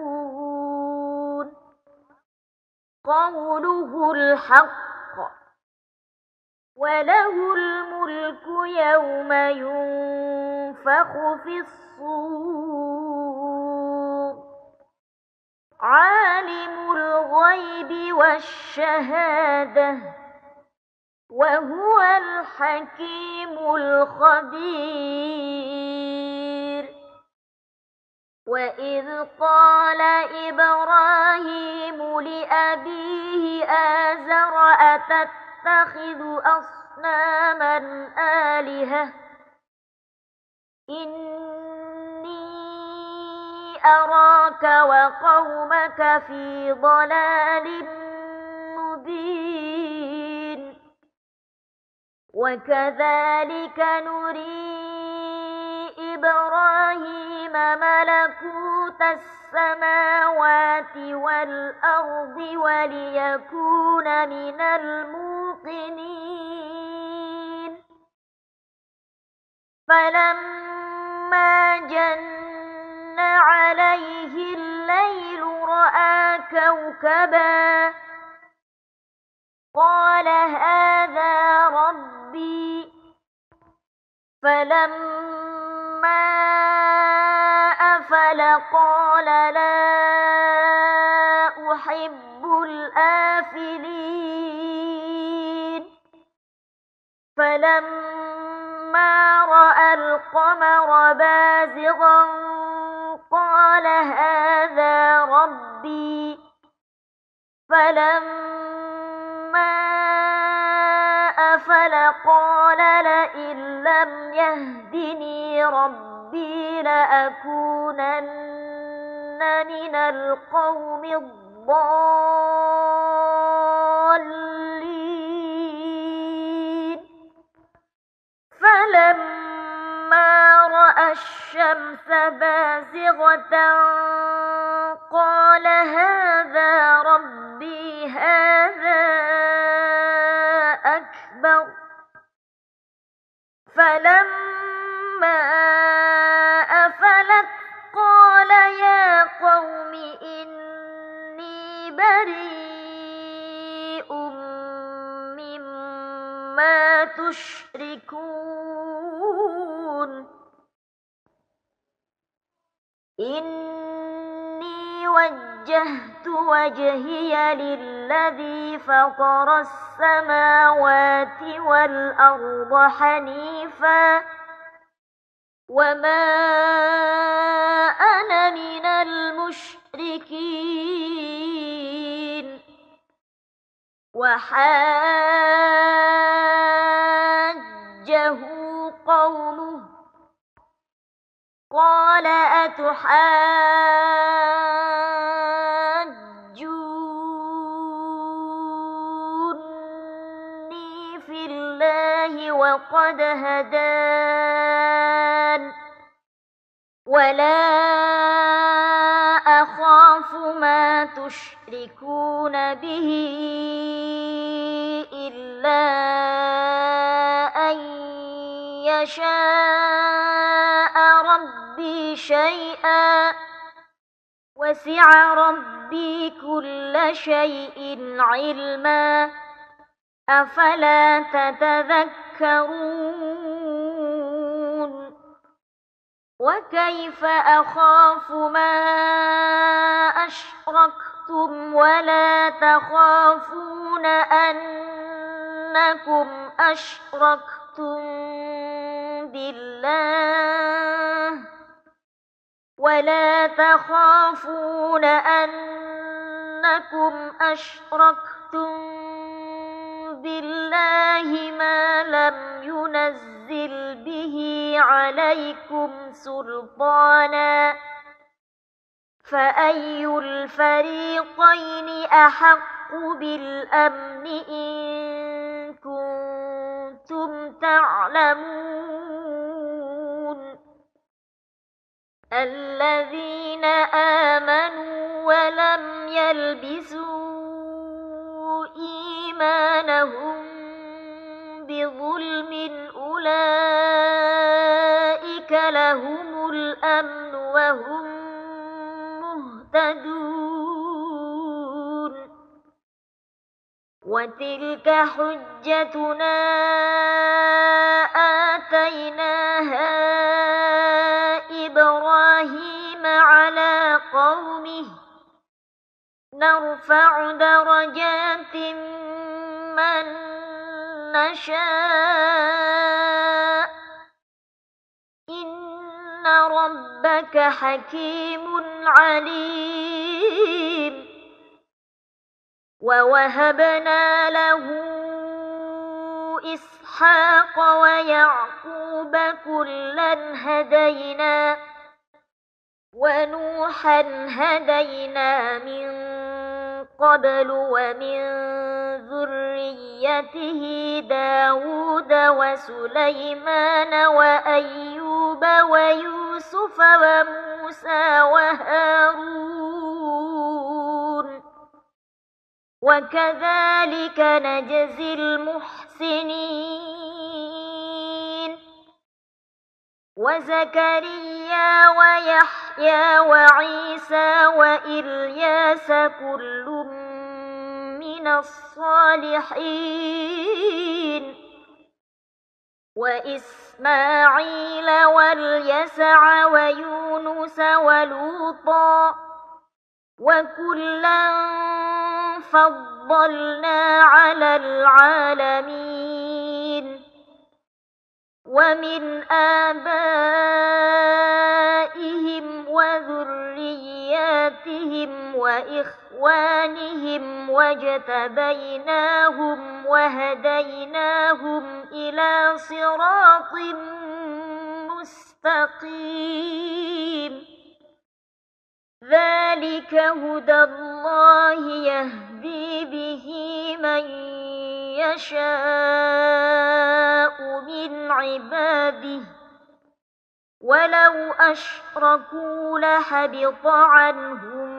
قوله الحق وله الملك يوم ينفخ في الصور عالم الغيب والشهادة وهو الحكيم الخبير وإذ قال إبراهيم لأبيه آزر أتتخذ أصناما آلهة إني أراك وقومك في ضلال مبين وكذلك نري إبراهيم ملكوت السماوات والأرض وليكون من الموقنين فلما جن عليه الليل رأى كوكبا قال هذا ربي فلما أفل قال لا أحب الآفلين فلما رأى القمر بازغا قال هذا ربي فلما أفل قال لئن لم يهدني ربي لأكونن من القوم الضالين فلما رأى الشمس بازغة قال هذا ربي هذا أكبر فلما أفلت قال يا قوم إني بريء مما تشركون إني وجهت وجهي للذي فطر السماوات والأرض حنيفا وما أنا من المشركين وحاجه قومه قال أتحاجوني في الله وقد هدان ولا أخاف ما تشركون به إلا أن يشاء ربي شيئا وسع ربي كل شيء علما أفلا تتذكرون وكيف أخاف ما أشركتم ولا تخافون أنكم أشركتم بالله ما لم ينزل به عليكم سلطانا فأي الفريقين أحق بالأمن إن كنتم تعلمون الذين آمنوا ولم يلبسوا إيمانهم بظلم أولئك لهم الأمن وهم مهتدون وتلك حجتنا آتيناها إبراهيم على قومه نرفع درجات من نشاء إن ربك حكيم عليم ووهبنا له إسحاق ويعقوب كلا هدينا ونوحا هدينا من قبل ومن ذريته داود وسليمان وأيوب ويوسف وموسى وهارون وكذلك نجزي المحسنين وزكريا ويحيى وعيسى وإلياس كل من الصالحين وإسماعيل واليسع ويونس ولوطا وكلا فضلنا على العالمين ومن آبائهم وذرياتهم وإخوانهم واجتبيناهم وهديناهم إلى صراط مستقيم ذلك هدى الله يهدي به من يشاء من عباده ولو أشركوا لحبط عنهم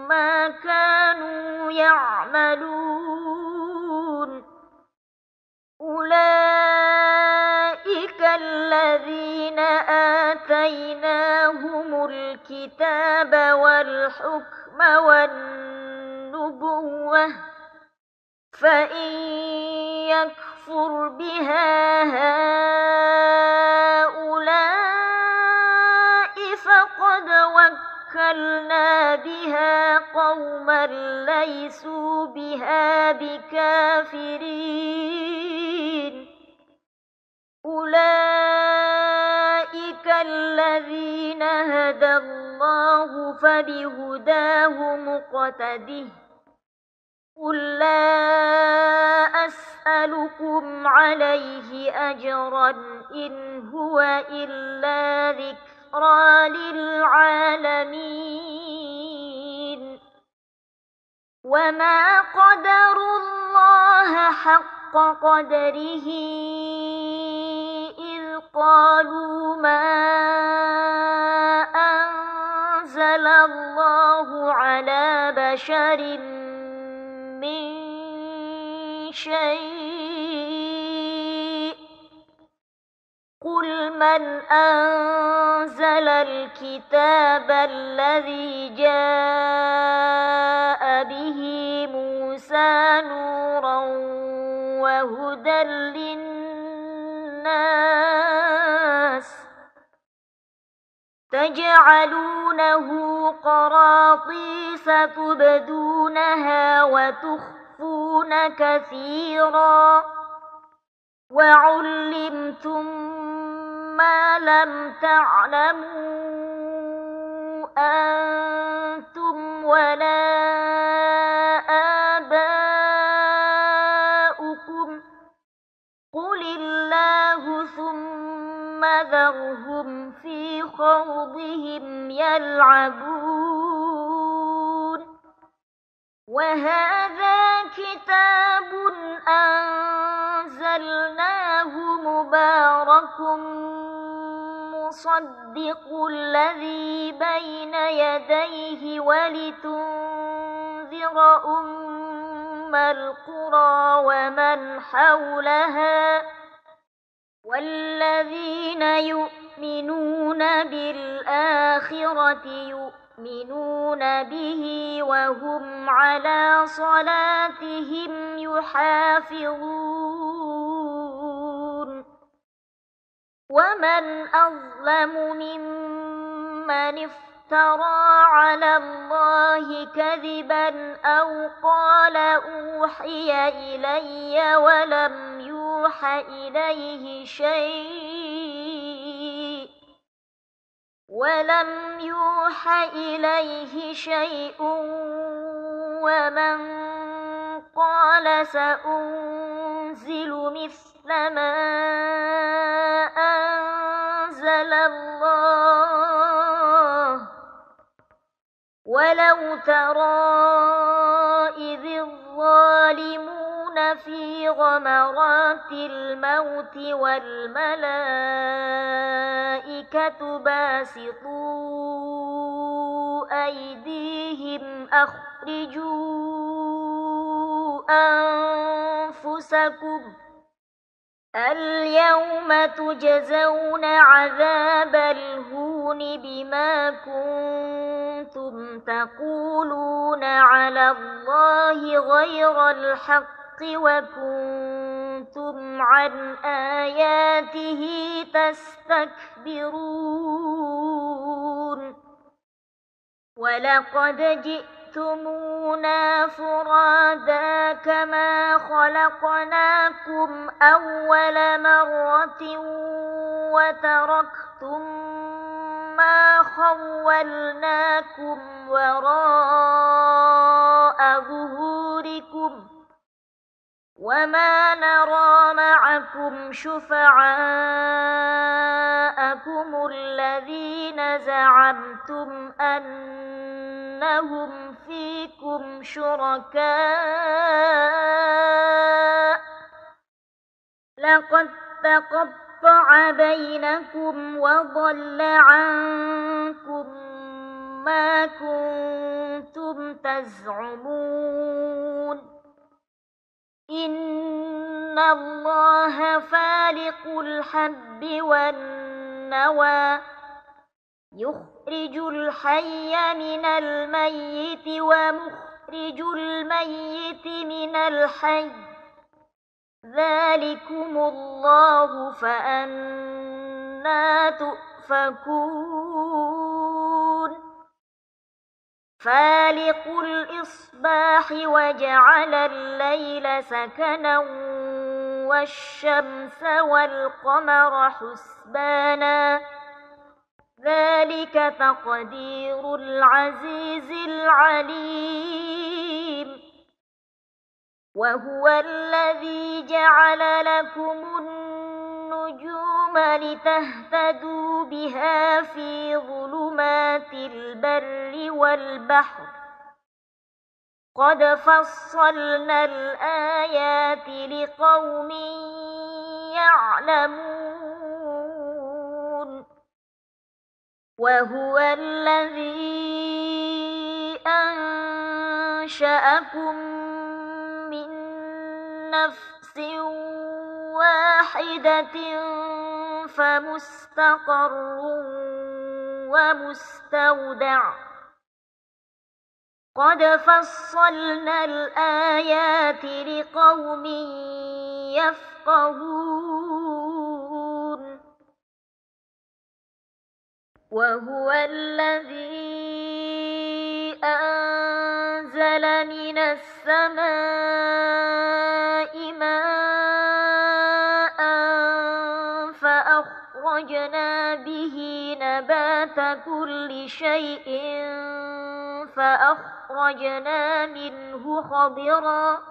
ما كانوا يعملون أولئك الذين آتيناهم الكتاب والحكم والنبوة فإن يكفر بها هؤلاء فقد وكلنا بها قوما ليسوا بها بكافرين أولئك الذين هدى الله فبهداه مقتده قل لا أسألكم عليه أجرا إن هو إلا ذكرى للعالمين وما قدروا الله حق قدره إذ قالوا ما أنزل الله على بشر من شيء قل من أنزل الكتاب الذي جاء به موسى نورا وهدى للناس تجعلونه قراطيس تبدونها وتخفون كثيرا وعلمتم ما لم تعلموا أنتم ولا آباؤكم قل الله ثم ذرهم في خوضهم أرضهم يلعبون وهذا كتاب أنزلناه مبارك مصدق الذي بين يديه ولتنذر أم القرى ومن حولها والذين يؤمنون بالآخرة يؤمنون به وهم على صلاتهم يحافظون ومن أظلم ممن افترى على الله كذبا أو قال أوحي إلي ولم يوح إليه شيء ومن قال سأنزل مثل ما أنزل الله ولو ترى إذ الظالمون في غمرات الموت والملائكة باسطوا أيديهم أخرجوا أنفسكم اليوم تجزون عذاب الهون بما كنتم تقولون على الله غير الحق وكنتم عن آياته تستكبرون ولقد جئتمونا فرادا كما خلقناكم أول مرة وتركتم ما خولناكم وراء ظهوركم وما نرى معكم شفعاءكم الذين زعمتم أنهم فيكم شركاء لقد تقطع بينكم وضل عنكم ما كنتم تزعمون إن الله فالق الحب والنوى يخرج الحي من الميت ومخرج الميت من الحي ذلكم الله فأنى تؤفكون فالق الإصباح وجعل الليل سكنا والشمس والقمر حسبانا ذلك تقدير العزيز العليم وهو الذي جعل لكم النجوم لتهتدوا بها في ظلمات البر والبحر قد فصلنا الآيات لقوم يعلمون وهو الذي أنشأكم من نفس واحدة فمستقر ومستودع قد فصلنا الآيات لقوم يفقهون وهو الذي أنزل من السماء ماء فأخرجنا به نبات كل شيء فأخرجنا منه خضرا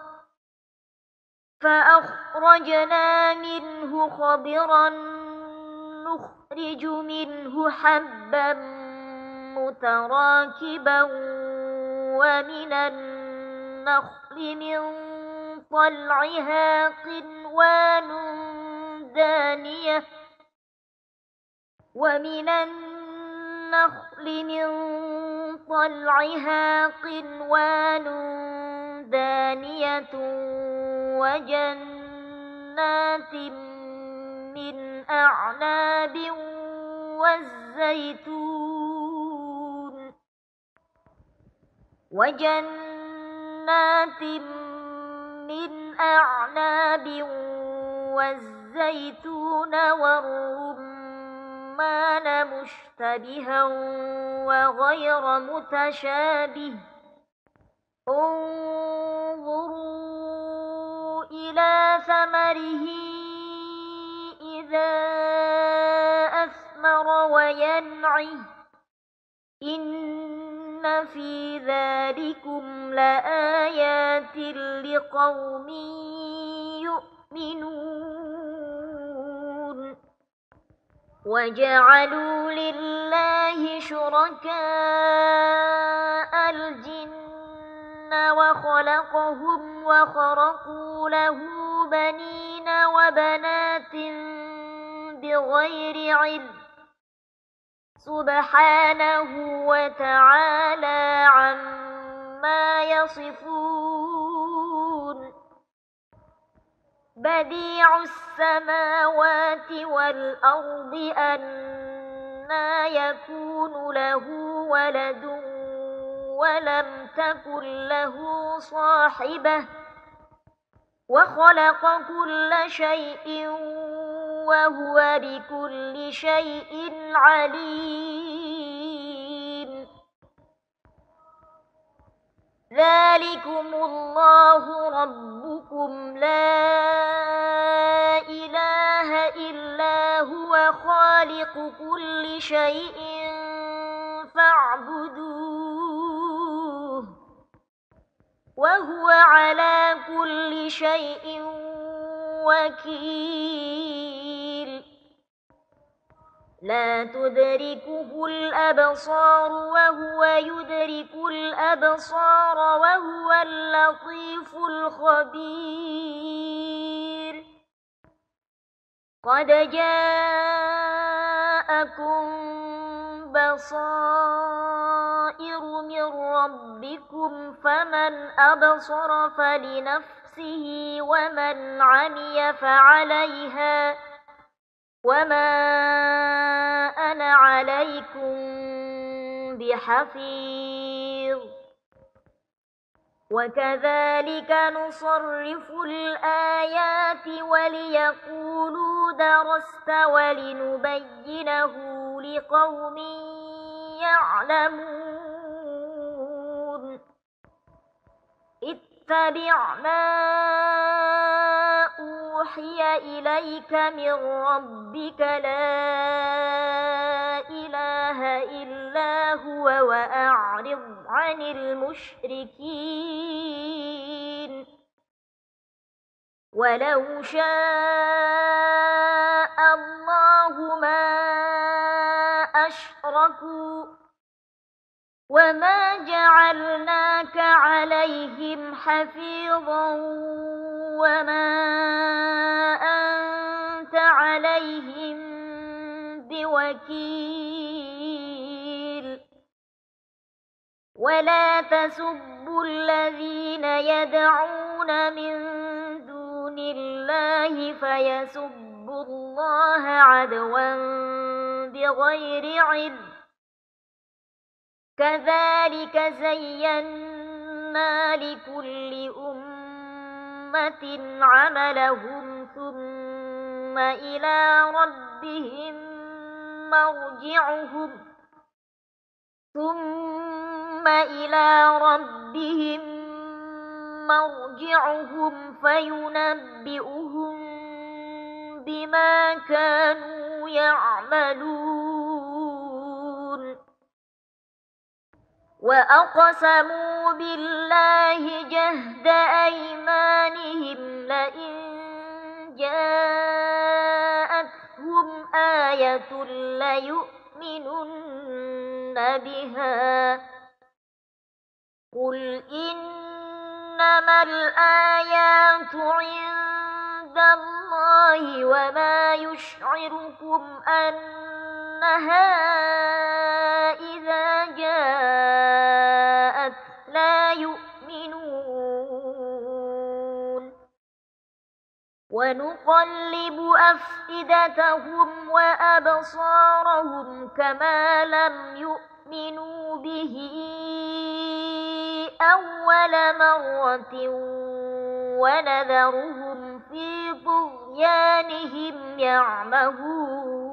نخرج منه حبا متراكبا ومن النخل من طلعها قنوان دانية وجنات من أعناب والزيتون والرمان مشتبها وغير متشابه انظروا إلى ثمره إذا أثمر وينعه إن في ذلكم لآيات لقوم يؤمنون وجعلوا لله شركاء الجن وخلقهم وخرقوا له بنين وبنات بغير علم سبحانه وتعالى عما يصفون بديع السماوات والأرض أنى يكون له ولد ولم تكن له صاحبة وخلق كل شيء وهو بكل شيء عليم ذلكم الله ربكم لا إله إلا هو خالق كل شيء فاعبدوه وهو على كل شيء وكيل لا تدركه الأبصار وهو يدرك الأبصار وهو اللطيف الخبير قد جاءكم بصائر من ربكم فمن أبصر فلنفسه ومن عمي فعليها وما أنا عليكم بحفيظ وكذلك نصرف الآيات وليقولوا درست ولنبينه لقوم يعلمون اتبع ما أوحي إليك من ربك لا إله إلا هو وأعرض عن المشركين ولو شاء الله ما أشركوا وما جعلناك عليهم حفيظا وما أنت عليهم بوكيل ولا تسبوا الذين يدعون من دون الله فيسبوا الله عدوا بغير علم كذلك زينا لكل أمة عملهم ثم إلى ربهم مرجعهم فينبئهم بما كانوا يعملون وأقسموا بالله جهد أيمانهم لئن جاءتهم آية ليؤمنن بها قل إنما الآيات عند الله وما يشعركم أنها إذا جاءت لا يؤمنون ونقلب أفئدتهم وأبصارهم كما لم يؤمنوا به أول مرة ونذرهم في طغيانهم يعمهون